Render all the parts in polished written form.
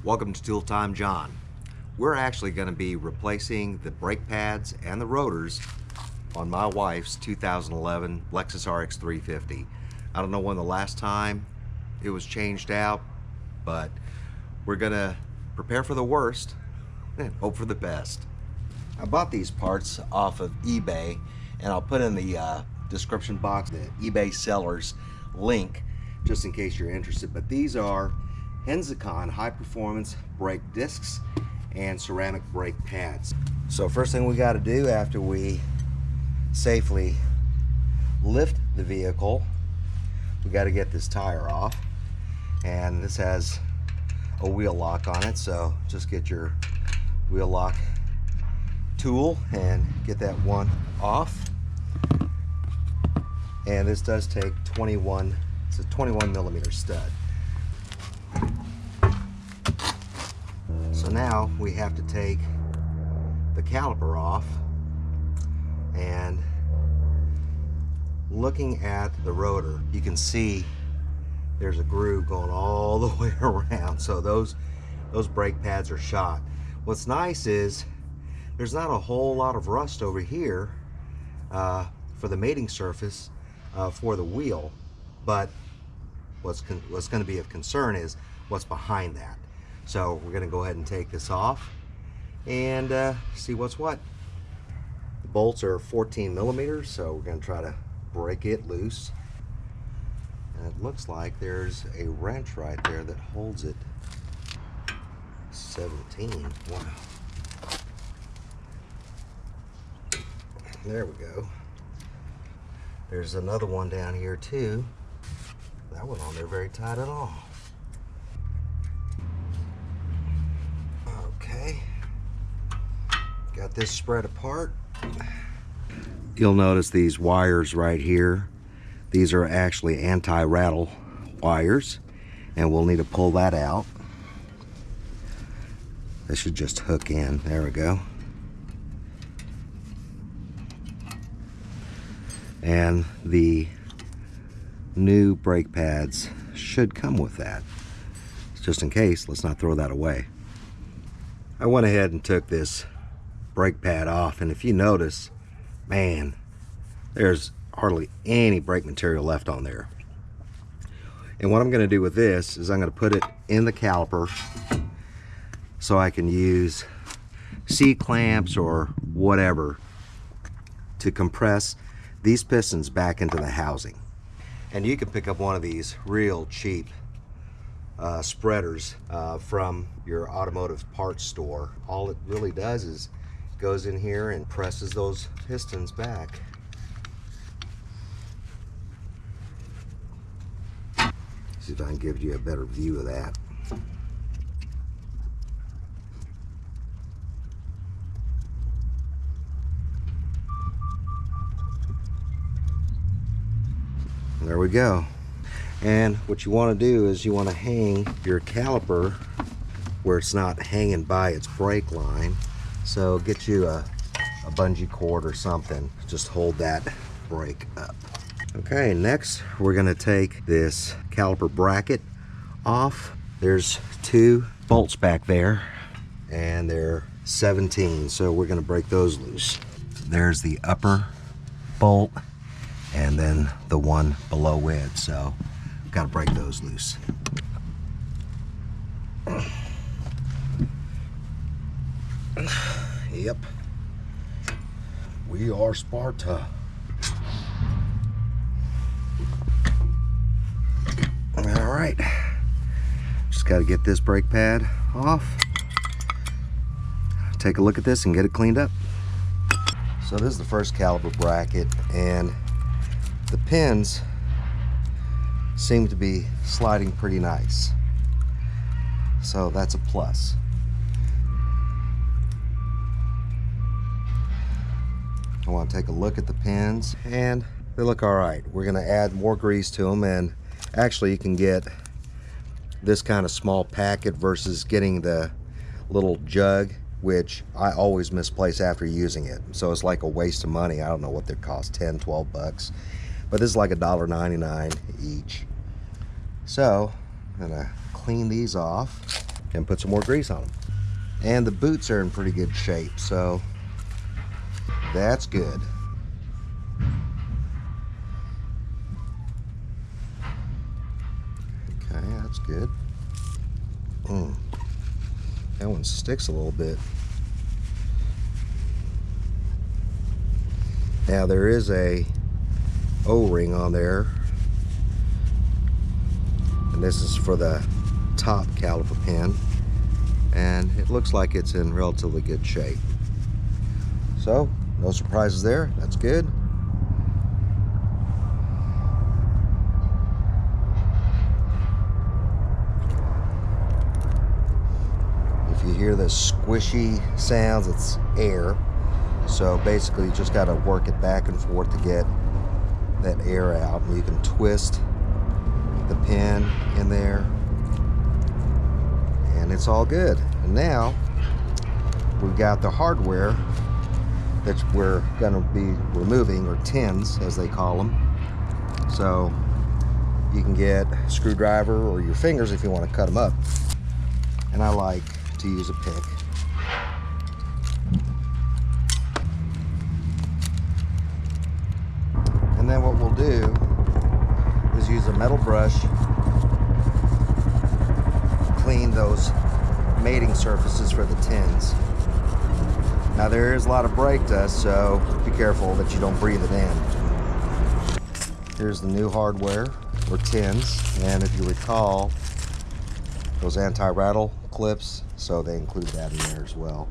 Welcome to Tooltime John. We're actually going to be replacing the brake pads and the rotors on my wife's 2011 Lexus RX350. I don't know when the last time it was changed out, but we're going to prepare for the worst and hope for the best. I bought these parts off of eBay, and I'll put in the description box the eBay seller's link just in case you're interested. But these are Hensicon high performance brake discs and ceramic brake pads. So first thing we got to do after we safely lift the vehicle, we got to get this tire off, and this has a wheel lock on it, so just get your wheel lock tool and get that one off. And this does take 21, it's a 21 millimeter stud. So now we have to take the caliper off, and looking at the rotor, you can see there's a groove going all the way around. So those brake pads are shot. What's nice is there's not a whole lot of rust over here for the mating surface for the wheel, but what's going to be of concern is what's behind that. So we're going to go ahead and take this off and see what's what. The bolts are 14 millimeters, so we're going to try to break it loose. And it looks like there's a wrench right there that holds it. 17. Wow. There we go. There's another one down here too. That one on there very tight at all. Okay. Got this spread apart. You'll notice these wires right here. These are actually anti-rattle wires, and we'll need to pull that out. This should just hook in. There we go. And the new brake pads should come with that. Just in case, let's not throw that away. I went ahead and took this brake pad off, and if you notice, man, there's hardly any brake material left on there. And what I'm going to do with this is I'm going to put it in the caliper so I can use C-clamps or whatever to compress these pistons back into the housing. And you can pick up one of these real cheap spreaders from your automotive parts store. All it really does is goes in here and presses those pistons back. See if I can give you a better view of that. There we go. And what you want to do is you want to hang your caliper where it's not hanging by its brake line. So get you a bungee cord or something. Just hold that brake up. Okay, next we're going to take this caliper bracket off. There's two bolts back there, and they're 17, so we're going to break those loose. There's the upper bolt and then the one below it, so we've got to break those loose. Yep, we are Sparta. All right, just got to get this brake pad off, take a look at this and get it cleaned up. So this is the first caliper bracket, and the pins seem to be sliding pretty nice, so that's a plus. I want to take a look at the pins, and they look all right. We're going to add more grease to them, and actually you can get this kind of small packet versus getting the little jug, which I always misplace after using it. So it's like a waste of money. I don't know what they cost, 10, 12 bucks. But this is like $1.99 each. So I'm gonna clean these off. and put some more grease on them. And the boots are in pretty good shape, so that's good. Okay, that's good. That one sticks a little bit. Now there is a O-ring on there, and this is for the top caliper pin, and it looks like it's in relatively good shape. So no surprises there. That's good. If you hear the squishy sounds, it's air. So basically you just got to work it back and forth to get that air out, and you can twist the pin in there and it's all good. And now we've got the hardware that we're going to be removing, or tins as they call them. So you can get a screwdriver or your fingers if you want to cut them up, and I like to use a pick. And then what we'll do is use a metal brush, clean those mating surfaces for the tins. Now there is a lot of brake dust, so be careful that you don't breathe it in. Here's the new hardware, or tins, and if you recall, those anti-rattle clips, so they include that in there as well.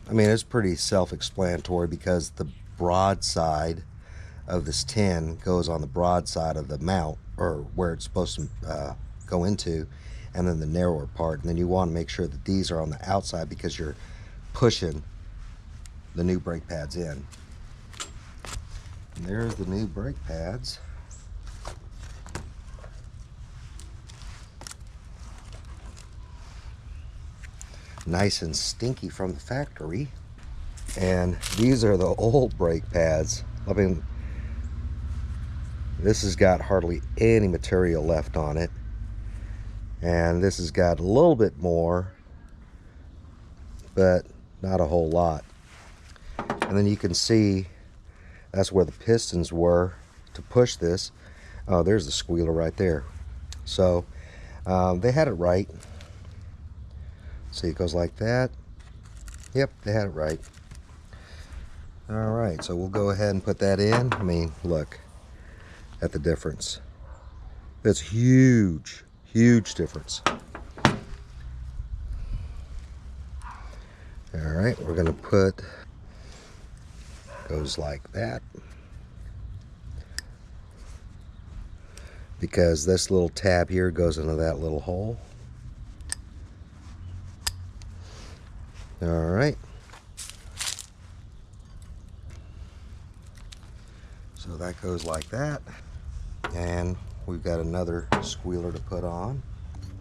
I mean, it's pretty self-explanatory because the broad side of this tin goes on the broad side of the mount, or where it's supposed to go into, and then the narrower part. And then you want to make sure that these are on the outside because you're pushing the new brake pads in. And there's the new brake pads. Nice and stinky from the factory. And these are the old brake pads. I mean, this has got hardly any material left on it, and this has got a little bit more, but not a whole lot. And then you can see that's where the pistons were to push this. Oh, there's the squealer right there. So they had it right. See, it goes like that. Yep, they had it right. All right, so we'll go ahead and put that in. I mean, look at the difference. That's huge, huge difference. All right, we're gonna put, goes like that. Because this little tab here goes into that little hole. All right. So that goes like that. And we've got another squealer to put on,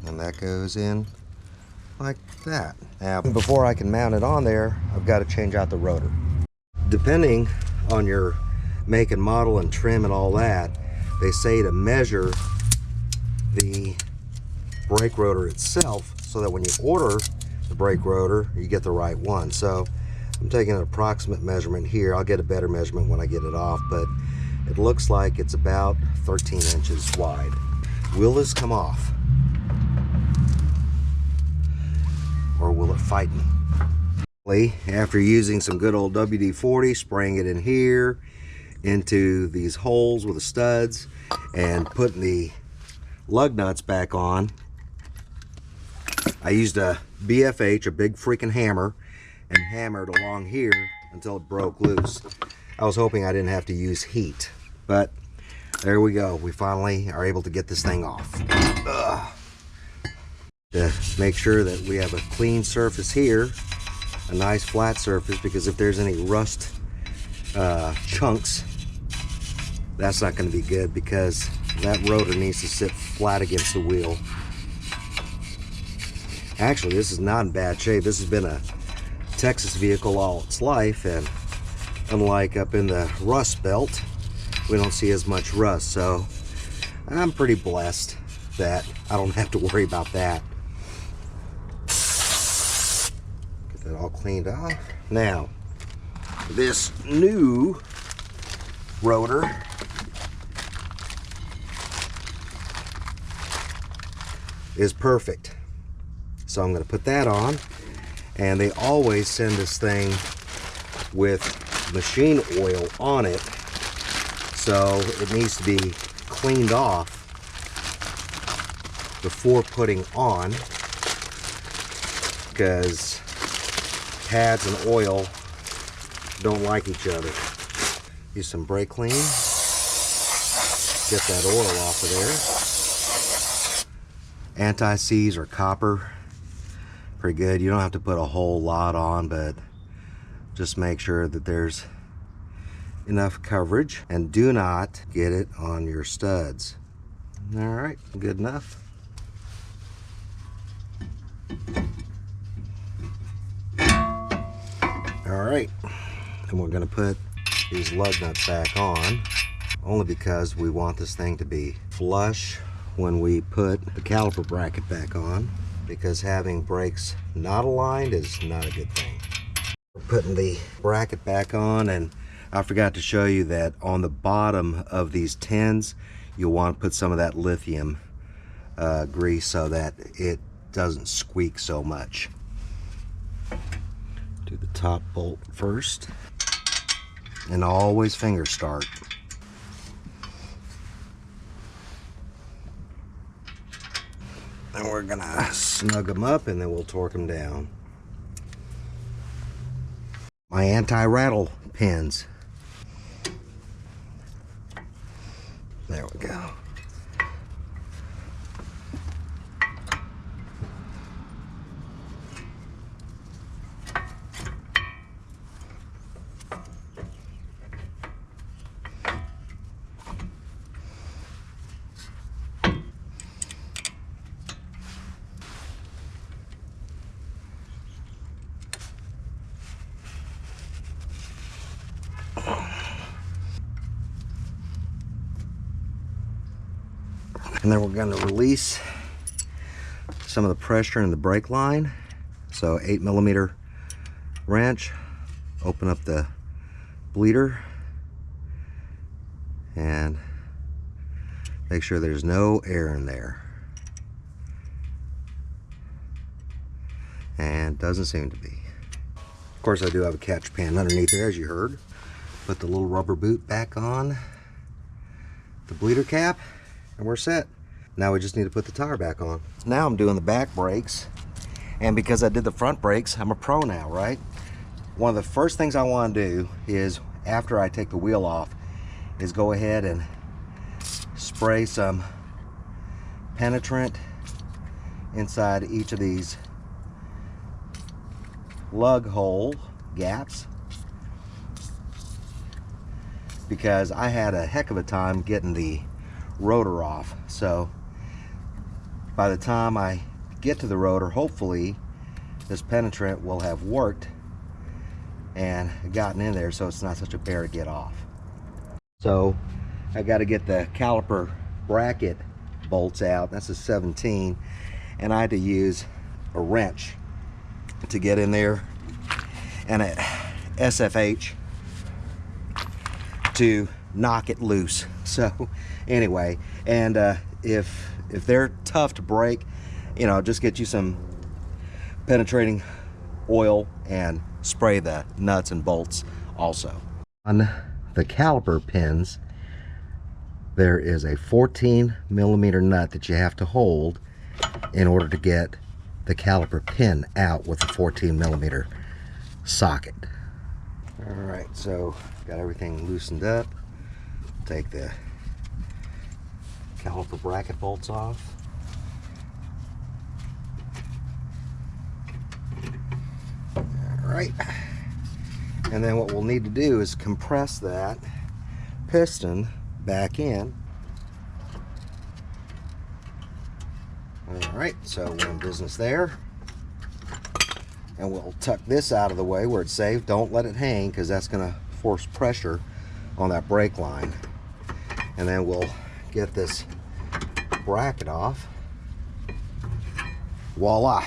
and that goes in like that. Now, before I can mount it on there, I've got to change out the rotor. Depending on your make and model and trim and all that, they say to measure the brake rotor itself so that when you order the brake rotor, you get the right one. So I'm taking an approximate measurement here. I'll get a better measurement when I get it off, but it looks like it's about 13 inches wide. Will this come off? Or will it fight me? After using some good old WD-40, spraying it in here, into these holes with the studs, and putting the lug nuts back on, I used a BFH, a big freaking hammer, and hammered along here until it broke loose. I was hoping I didn't have to use heat, but there we go. We finally are able to get this thing off. To make sure that we have a clean surface here, a nice flat surface, because if there's any rust chunks, that's not going to be good, because that rotor needs to sit flat against the wheel. Actually, this is not in bad shape. This has been a Texas vehicle all its life, and unlike up in the Rust Belt, we don't see as much rust, so I'm pretty blessed that I don't have to worry about that. Get that all cleaned off. Now, this new rotor is perfect. So I'm going to put that on, and they always send this thing with machine oil on it, so it needs to be cleaned off before putting on, because pads and oil don't like each other. Use some brake clean, get that oil off of there. Anti-seize or copper, pretty good. You don't have to put a whole lot on, but just make sure that there's enough coverage, and do not get it on your studs. All right, good enough. All right, and we're going to put these lug nuts back on, only because we want this thing to be flush when we put the caliper bracket back on, because having brakes not aligned is not a good thing. We're putting the bracket back on, and I forgot to show you that on the bottom of these tins, you'll want to put some of that lithium grease so that it doesn't squeak so much. Do the top bolt first, and always finger start. And we're gonna snug them up, and then we'll torque them down. My anti-rattle pins. There we go. And then we're going to release some of the pressure in the brake line. So 8mm wrench, open up the bleeder, and make sure there's no air in there. And doesn't seem to be. Of course, I do have a catch pan underneath there, as you heard. Put the little rubber boot back on the bleeder cap, and we're set. Now we just need to put the tire back on. Now I'm doing the back brakes, and because I did the front brakes, I'm a pro now, right? One of the first things I want to do is, after I take the wheel off, is go ahead and spray some penetrant inside each of these lug hole gaps, because I had a heck of a time getting the rotor off. So by the time I get to the rotor, hopefully this penetrant will have worked and gotten in there, so it's not such a bear to get off. So I got to get the caliper bracket bolts out. That's a 17, and I had to use a wrench to get in there and a SFH to knock it loose. So anyway, and if they're tough to break, you know, just get you some penetrating oil and spray the nuts and bolts also. On the caliper pins, there is a 14mm nut that you have to hold in order to get the caliper pin out with a 14mm socket. All right, so got everything loosened up. Take the caliper bracket bolts off. All right, and then what we'll need to do is compress that piston back in. All right, so we're in business there. And we'll tuck this out of the way where it's safe. Don't let it hang, because that's going to force pressure on that brake line. And then we'll get this bracket off. Voila.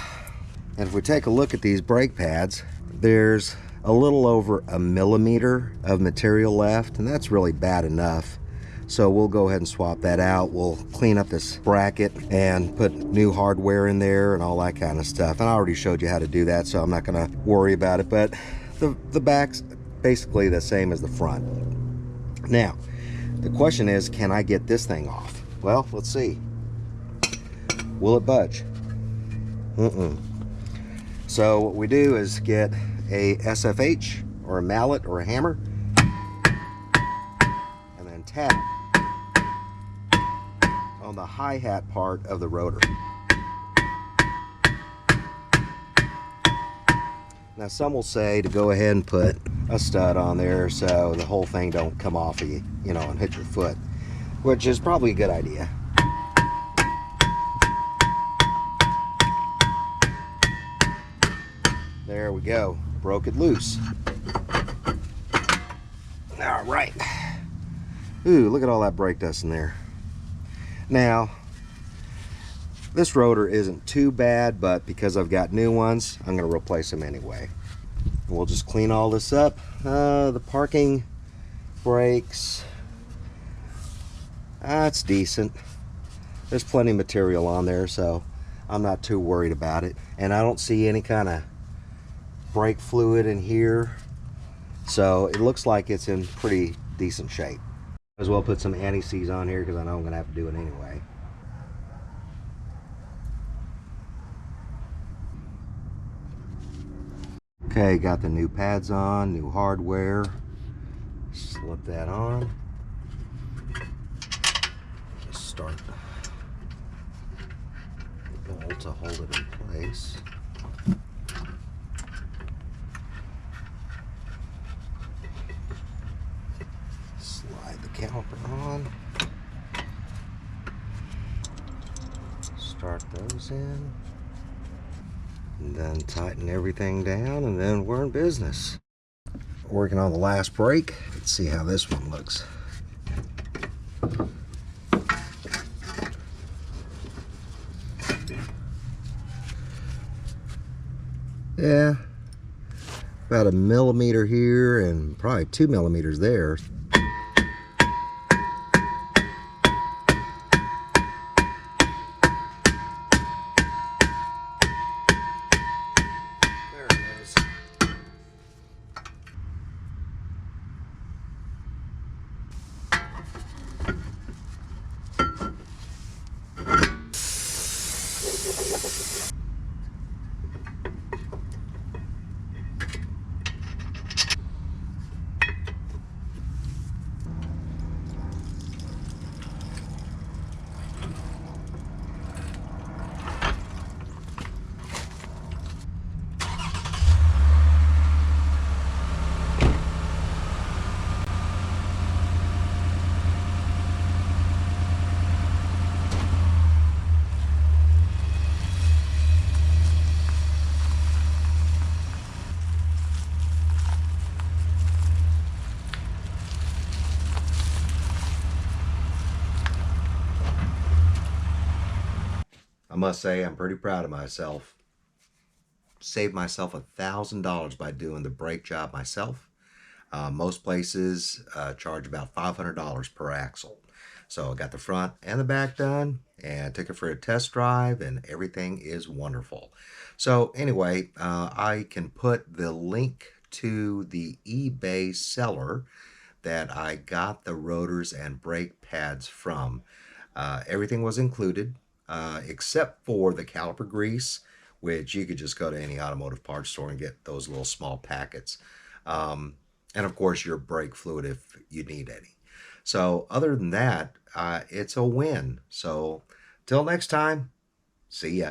And if we take a look at these brake pads, there's a little over 1 millimeter of material left, and that's really bad enough. So we'll go ahead and swap that out. We'll clean up this bracket and put new hardware in there and all that kind of stuff. And I already showed you how to do that, so I'm not gonna worry about it. But the back's basically the same as the front. Now, the question is, can I get this thing off? Well, let's see. Will it budge? So what we do is get a SFH or a mallet or a hammer, and then tap on the hi-hat part of the rotor. Now some will say to go ahead and put a stud on there so the whole thing don't come off of you, you know, and hit your foot, which is probably a good idea. There we go, broke it loose. All right. Ooh, look at all that brake dust in there. Now, this rotor isn't too bad, but because I've got new ones, I'm going to replace them anyway. We'll just clean all this up. The parking brakes, it's decent. There's plenty of material on there, so I'm not too worried about it. And I don't see any kind of brake fluid in here, so it looks like it's in pretty decent shape. As well put some anti-seize on here because I know I'm going to have to do it anyway. Okay, got the new pads on, new hardware. Slip that on. Start the bolt to hold it in place. Slide the caliper on. Start those in. And then tighten everything down, and then we're in business. Working on the last brake. Let's see how this one looks. Yeah, about 1 millimeter here and probably 2 millimeters there. I must say I'm pretty proud of myself. Saved myself $1,000 by doing the brake job myself. Most places charge about $500 per axle. So I got the front and the back done and took it for a test drive, and everything is wonderful. So anyway, I can put the link to the eBay seller that I got the rotors and brake pads from. Everything was included. Except for the caliper grease, which you could just go to any automotive parts store and get those little small packets. And of course your brake fluid if you need any. So other than that, it's a win. So till next time, see ya.